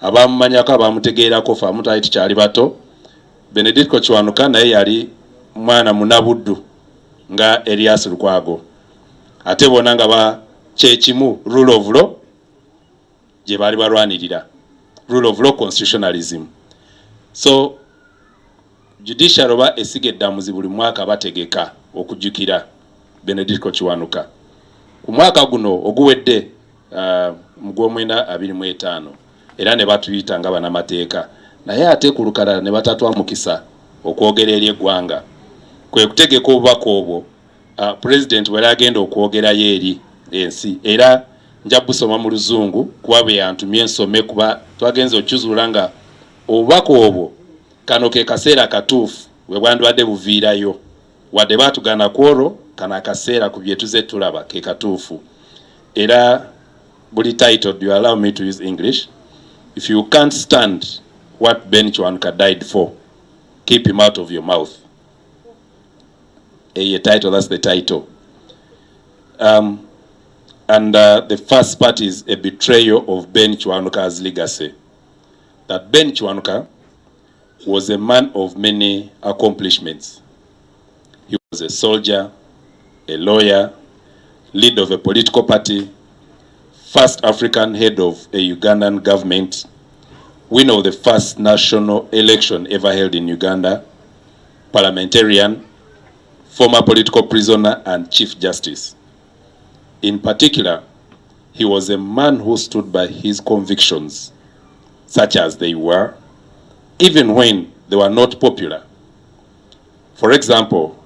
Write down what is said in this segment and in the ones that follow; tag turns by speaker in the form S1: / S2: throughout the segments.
S1: abamumanyako abamutegeerako fe amutali tukyali bato. Benedicto Kiwanuka naye yali mwana munabuddu nga Elias Lukwago. Ate bona nga kyekimu rule of law gye baali balwanirira, rule of law constitutionalism. So Judicial oba esiga eddamuzi buli mwaka bategeka okujjukira Benedicto Kiwanuka. Ku mwaka guno oguwedde mu Gwomwenda 25 era ne batuyita nga bannamateeka, naye ate ku lukalala ne batatwa mukisa okwogera eri eggwanga. Kwe kutegeka obubaka obwo President bwe agenda okwogerayo eri ensi, era nja busoma mu Luzungu kuba bwe yantumye nsome kuba twagenze okuzuula nga obubaka obwo kano ke kaseera katuufu bwe bwandibadde buviirayo, wadde baatugana kwolwo kana akaseera ku bye tuze tulaba ke katuufu. Era buli title, do you allow me to use English? If you can't stand what Ben Kiwanuka died for, keep him out of your mouth. A title, that's the title. The first part is a betrayal of Ben Kiwanuka's legacy. That Ben Kiwanuka was a man of many accomplishments. He was a soldier, a lawyer, leader of a political party, first African head of a Ugandan government, winner of the first national election ever held in Uganda, parliamentarian, former political prisoner, and Chief Justice. In particular, he was a man who stood by his convictions, such as they were, even when they were not popular. For example,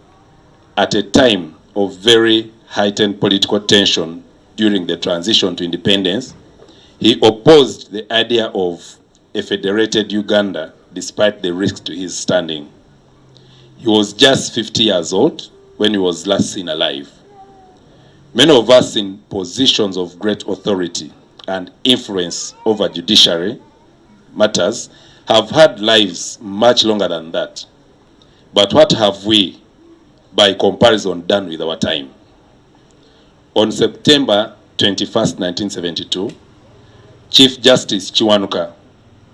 S1: at a time of very heightened political tension during the transition to independence, he opposed the idea of a federated Uganda despite the risk to his standing. He was just 50 years old when he was last seen alive. Many of us in positions of great authority and influence over judiciary matters have had lives much longer than that. But what have we, by comparison, done with our time? On September 21st, 1972, Chief Justice Kiwanuka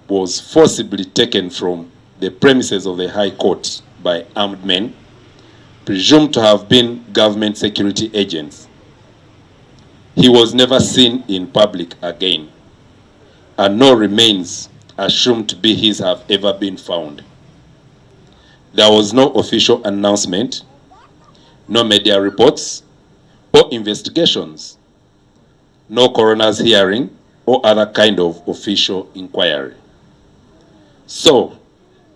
S1: was forcibly taken from the premises of the High Court by armed men, presumed to have been government security agents. He was never seen in public again, and no remains assumed to be his have ever been found. There was no official announcement, no media reports or investigations, no coroner's hearing or other kind of official inquiry. So,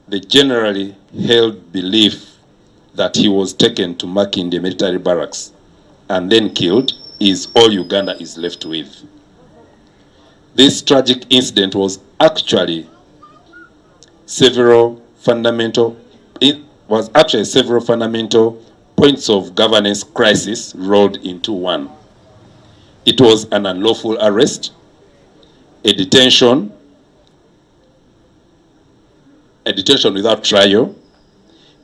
S1: the generally held belief that he was taken to Makindye military barracks and then killed is all Uganda is left with. This tragic incident was actually several fundamental points of governance crisis rolled into one. It was an unlawful arrest, a detention without trial,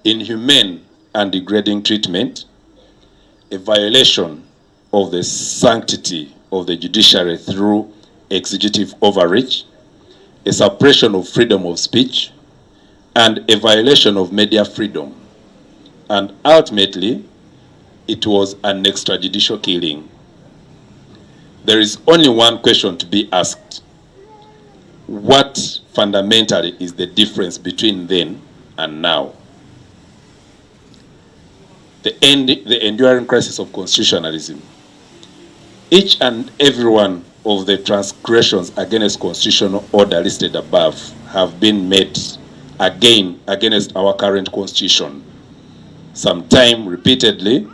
S1: inhumane and degrading treatment, a violation of the sanctity of the judiciary through executive overreach, a suppression of freedom of speech, and a violation of media freedom. And ultimately, it was an extrajudicial killing. There is only one question to be asked. What fundamentally is the difference between then and now? The enduring crisis of constitutionalism. Each and every one of the transgressions against constitutional order listed above have been made again against our current constitution, sometime repeatedly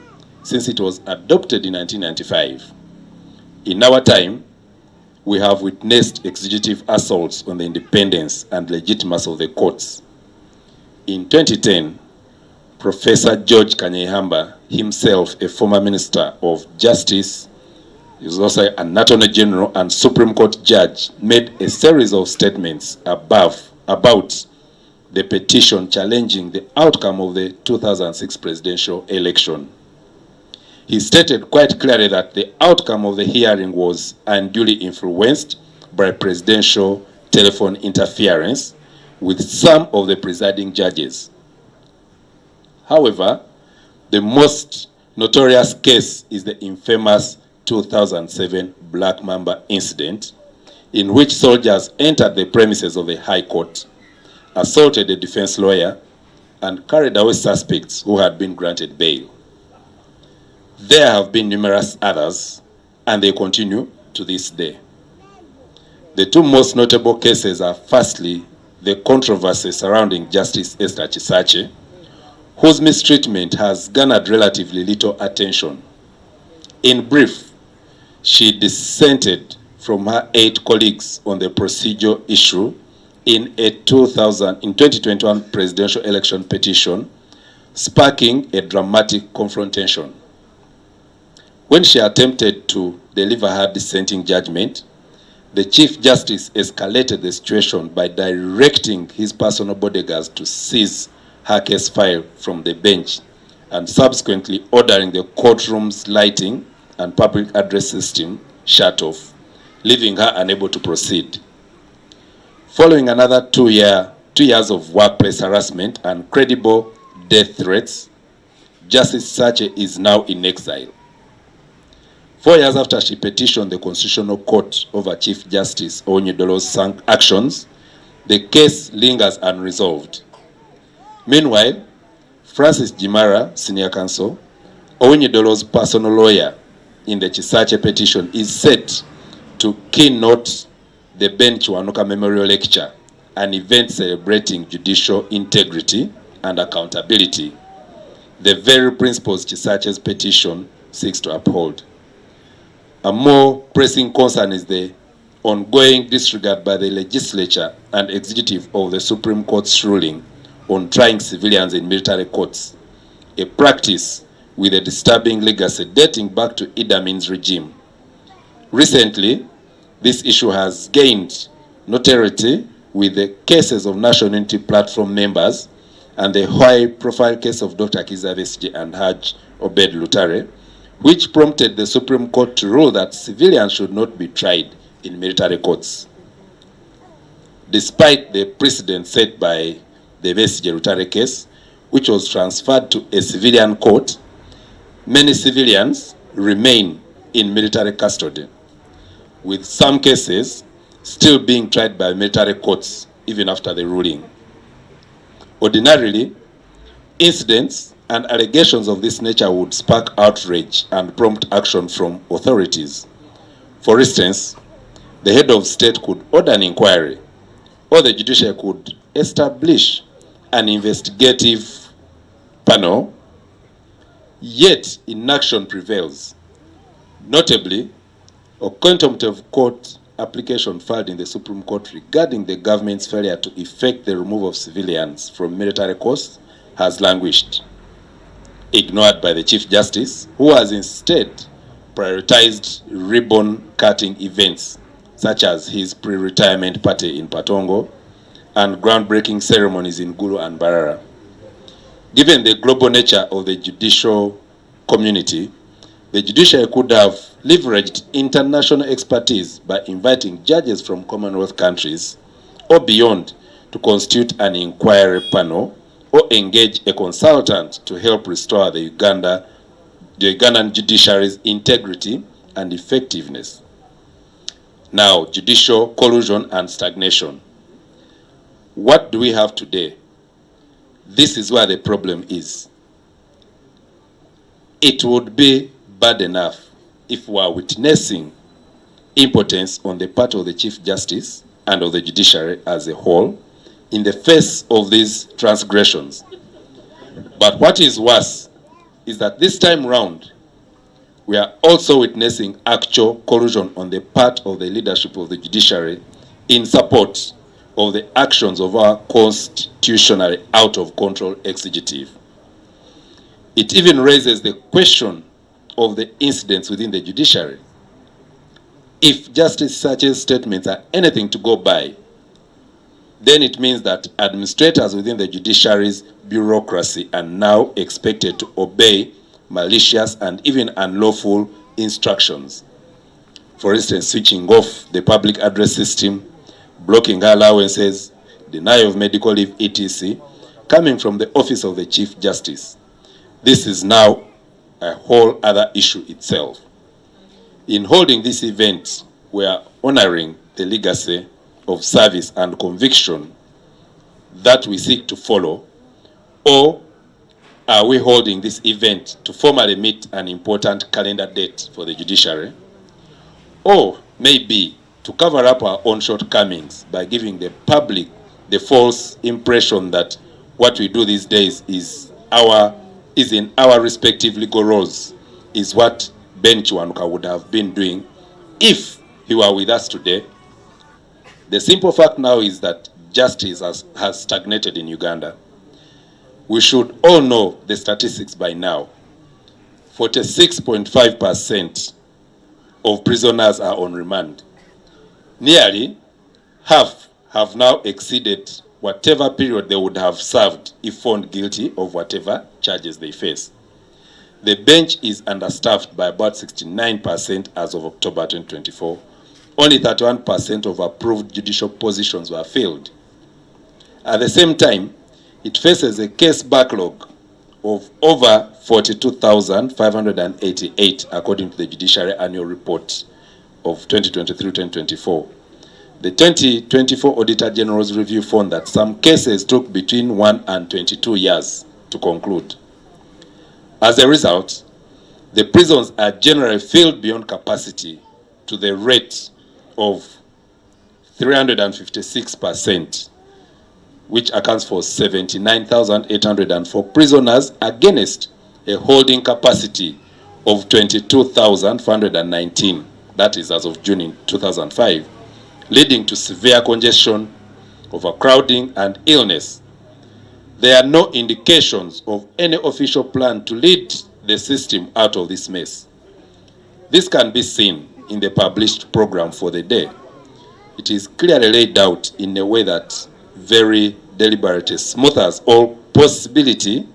S1: since it was adopted in 1995. In our time, we have witnessed executive assaults on the independence and legitimacy of the courts. In 2010, Professor George Kanyehamba, himself a former Minister of Justice, he was also an Attorney General and Supreme Court judge, made a series of statements about the petition challenging the outcome of the 2006 presidential election. He stated quite clearly that the outcome of the hearing was unduly influenced by presidential telephone interference with some of the presiding judges. However, the most notorious case is the infamous 2007 Black Mamba incident, in which soldiers entered the premises of the High Court, assaulted a defense lawyer, and carried away suspects who had been granted bail. There have been numerous others, and they continue to this day. The two most notable cases are, firstly, the controversy surrounding Justice Esther Chisache, whose mistreatment has garnered relatively little attention. In brief, she dissented from her 8 colleagues on the procedural issue in a 2021 presidential election petition, sparking a dramatic confrontation. When she attempted to deliver her dissenting judgment, the Chief Justice escalated the situation by directing his personal bodyguards to seize her case file from the bench and subsequently ordering the courtroom's lighting and public address system shut off, leaving her unable to proceed. Following another 2 years of workplace harassment and credible death threats, Justice Sache is now in exile. 4 years after she petitioned the Constitutional Court over Chief Justice Owonyedolo's actions, the case lingers unresolved. Meanwhile, Francis Jimara, Senior Counsel, Owonyedolo's personal lawyer in the Chisache petition, is set to keynote the Ben Kiwanuka Memorial Lecture, an event celebrating judicial integrity and accountability, the very principles Chisache's petition seeks to uphold. A more pressing concern is the ongoing disregard by the legislature and executive of the Supreme Court's ruling on trying civilians in military courts, a practice with a disturbing legacy dating back to Idi Amin's regime. Recently, this issue has gained notoriety with the cases of National Unity Platform members and the high-profile case of Dr. Kizza Besigye and Haj Obed Lutare, which prompted the Supreme Court to rule that civilians should not be tried in military courts. Despite the precedent set by the Besigye Lutare case, which was transferred to a civilian court, many civilians remain in military custody, with some cases still being tried by military courts even after the ruling. Ordinarily, incidents and allegations of this nature would spark outrage and prompt action from authorities. For instance, the head of state could order an inquiry, or the judicial could establish an investigative panel, yet inaction prevails. Notably, a contempt of court application filed in the Supreme Court regarding the government's failure to effect the removal of civilians from military courts has languished, ignored by the Chief Justice, who has instead prioritized ribbon-cutting events such as his pre-retirement party in Patongo and groundbreaking ceremonies in Gulu and Barara. Given the global nature of the judicial community, the judiciary could have leveraged international expertise by inviting judges from Commonwealth countries or beyond to constitute an inquiry panel or engage a consultant to help restore the Ugandan judiciary's integrity and effectiveness. Now, judicial collusion and stagnation. What do we have today? This is where the problem is. It would be bad enough if we are witnessing impotence on the part of the Chief Justice and of the judiciary as a whole in the face of these transgressions. But what is worse is that this time round, we are also witnessing actual collusion on the part of the leadership of the judiciary in support of the actions of our constitutionally out-of-control executive. It even raises the question of the incidents within the judiciary. If Justice Sache's statements are anything to go by, then it means that administrators within the judiciary's bureaucracy are now expected to obey malicious and even unlawful instructions. For instance, switching off the public address system, blocking allowances, denial of medical leave, etc., coming from the office of the Chief Justice. This is now a whole other issue itself. In holding this event, we are honoring the legacy of service and conviction that we seek to follow, or are we holding this event to formally meet an important calendar date for the judiciary, or maybe to cover up our own shortcomings by giving the public the false impression that what we do these days is in our respective legal roles, is what Ben Kiwanuka would have been doing if he were with us today. The simple fact now is that justice has stagnated in Uganda. We should all know the statistics by now. 46.5% of prisoners are on remand. Nearly half have now exceeded whatever period they would have served if found guilty of whatever charges they face. The bench is understaffed by about 69% as of October 2024. Only 31% of approved judicial positions were filled. At the same time, it faces a case backlog of over 42,588 according to the Judiciary Annual Report of 2023-2024. The 2024 Auditor General's review found that some cases took between 1 and 22 years to conclude. As a result, the prisons are generally filled beyond capacity to the rate of 356%, which accounts for 79,804 prisoners against a holding capacity of 22,419. That is as of June in 2005, leading to severe congestion, overcrowding, and illness. There are no indications of any official plan to lead the system out of this mess. This can be seen in the published program for the day. It is clearly laid out in a way that very deliberately smothers all possibility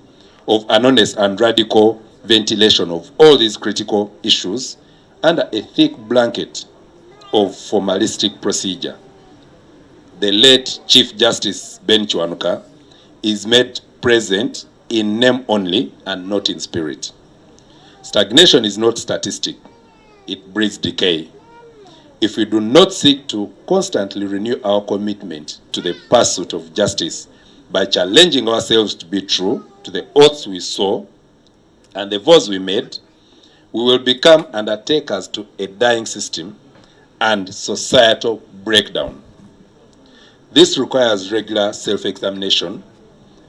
S1: of an honest and radical ventilation of all these critical issues under a thick blanket of formalistic procedure. The late Chief Justice Ben Kiwanuka is made present in name only and not in spirit. Stagnation is not statistic. It breeds decay. If we do not seek to constantly renew our commitment to the pursuit of justice by challenging ourselves to be true to the oaths we swore and the vows we made, we will become undertakers to a dying system and societal breakdown. This requires regular self-examination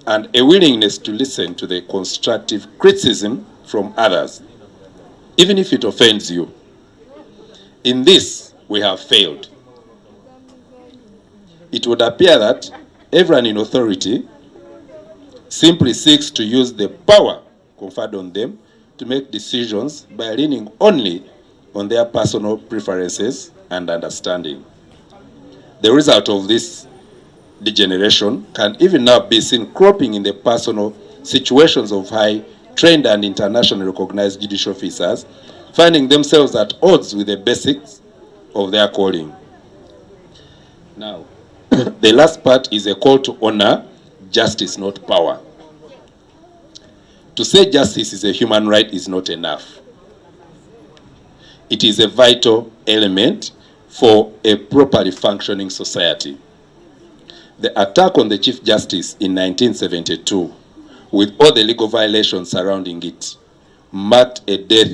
S1: and a willingness to listen to the constructive criticism from others, even if it offends you. In this, we have failed. It would appear that everyone in authority simply seeks to use the power conferred on them to make decisions by leaning only on their personal preferences and understanding. The result of this degeneration can even now be seen cropping in the personal situations of high-trained and internationally recognized judicial officers finding themselves at odds with the basics of their calling. Now, the last part is a call to honor justice, not power. To say justice is a human right is not enough. It is a vital element for a properly functioning society. The attack on the Chief Justice in 1972, with all the legal violations surrounding it, marked a death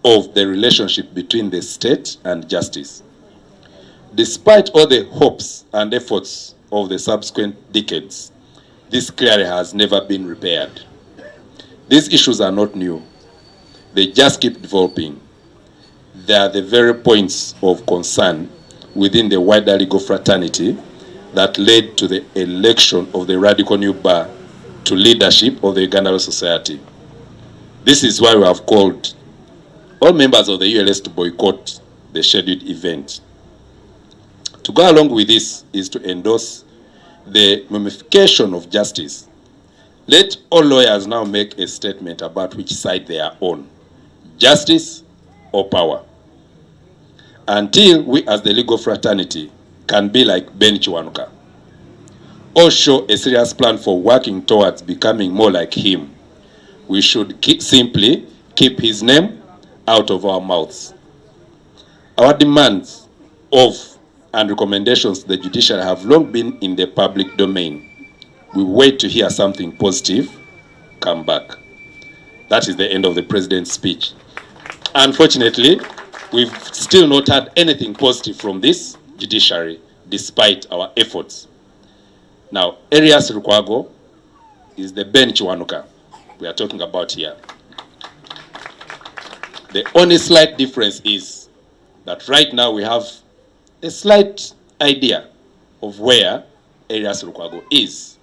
S1: of the relationship between the state and justice. Despite all the hopes and efforts of the subsequent decades, this clearly has never been repaired. These issues are not new. They just keep developing. They are the very points of concern within the wider legal fraternity that led to the election of the radical new bar to leadership of the Uganda Law Society. This is why we have called all members of the ULS to boycott the scheduled event. To go along with this is to endorse the mummification of justice. Let all lawyers now make a statement about which side they are on, justice or power. Until we as the legal fraternity can be like Ben Kiwanuka, or show a serious plan for working towards becoming more like him. We should simply keep his name out of our mouths. Our demands of and recommendations to the judiciary have long been in the public domain. We wait to hear something positive come back. That is the end of the president's speech. Unfortunately, we've still not had anything positive from this judiciary, despite our efforts. Now, Elias Lukwago is the Ben Kiwanuka we are talking about here. The only slight difference is that right now we have a slight idea of where Elias Lukwago is.